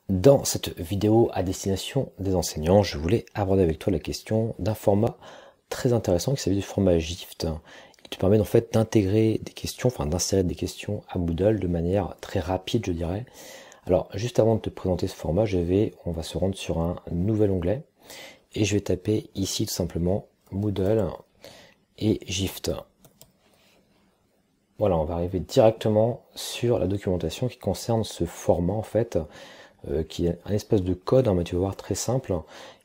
Dans cette vidéo à destination des enseignants, je voulais aborder avec toi la question d'un format très intéressant qui s'appelle du format GIFT, qui te permet en fait d'intégrer des questions, enfin d'insérer des questions à Moodle de manière très rapide, je dirais. Alors, juste avant de te présenter ce format, on va se rendre sur un nouvel onglet et je vais taper ici tout simplement Moodle et GIFT. Voilà, on va arriver directement sur la documentation qui concerne ce format en fait, qui est un espèce de code, mais tu vas voir très simple,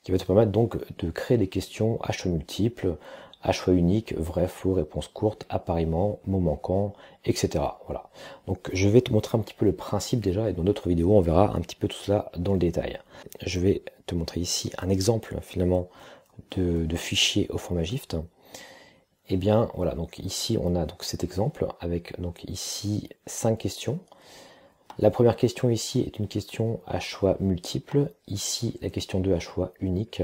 qui va te permettre donc de créer des questions à choix multiples, à choix unique, vrai, faux, réponse courte, appariement, mot manquant, etc. Voilà. Donc je vais te montrer un petit peu le principe déjà, et dans d'autres vidéos on verra un petit peu tout cela dans le détail. Je vais te montrer ici un exemple finalement de fichier au format GIFT. Et bien voilà, donc ici on a donc cet exemple avec donc ici 5 questions. La première question ici est une question à choix multiple. Ici, la question 2 à choix unique.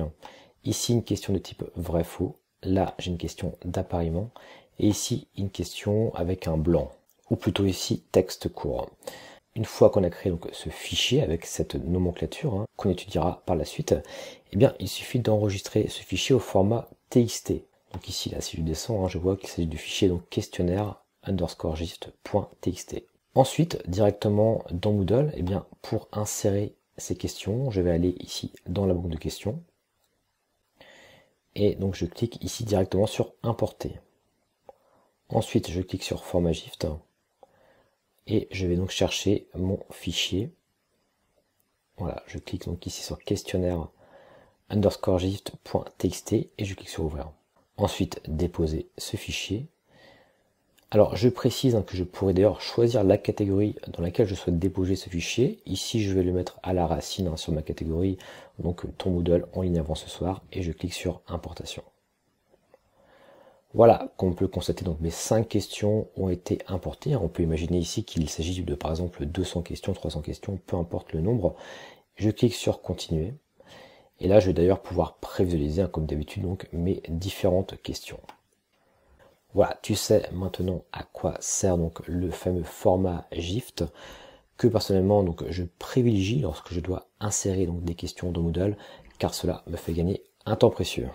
Ici, une question de type vrai-faux. Là, j'ai une question d'appariement. Et ici, une question avec un blanc. Ou plutôt ici, texte court. Une fois qu'on a créé donc ce fichier avec cette nomenclature, qu'on étudiera par la suite, eh bien, il suffit d'enregistrer ce fichier au format TXT. Donc ici, là, si je descends, je vois qu'il s'agit du fichier donc questionnaire _gist.txt. Ensuite, directement dans Moodle, eh bien, pour insérer ces questions, je vais aller ici dans la boucle de questions. Et donc je clique ici directement sur Importer. Ensuite, je clique sur Format GIFT. Et je vais donc chercher mon fichier. Voilà, je clique donc ici sur questionnaire _gist.txt et je clique sur Ouvrir. Ensuite, déposer ce fichier. Alors je précise que je pourrais d'ailleurs choisir la catégorie dans laquelle je souhaite déposer ce fichier. Ici je vais le mettre à la racine sur ma catégorie, donc ton Moodle en ligne avant ce soir, et je clique sur importation. Voilà, comme on peut le constater, donc mes 5 questions ont été importées. On peut imaginer ici qu'il s'agit de par exemple 200 questions, 300 questions, peu importe le nombre. Je clique sur continuer. Et là je vais d'ailleurs pouvoir prévisualiser comme d'habitude donc mes différentes questions. Voilà, tu sais maintenant à quoi sert donc le fameux format GIFT que personnellement donc je privilégie lorsque je dois insérer donc des questions dans Moodle car cela me fait gagner un temps précieux.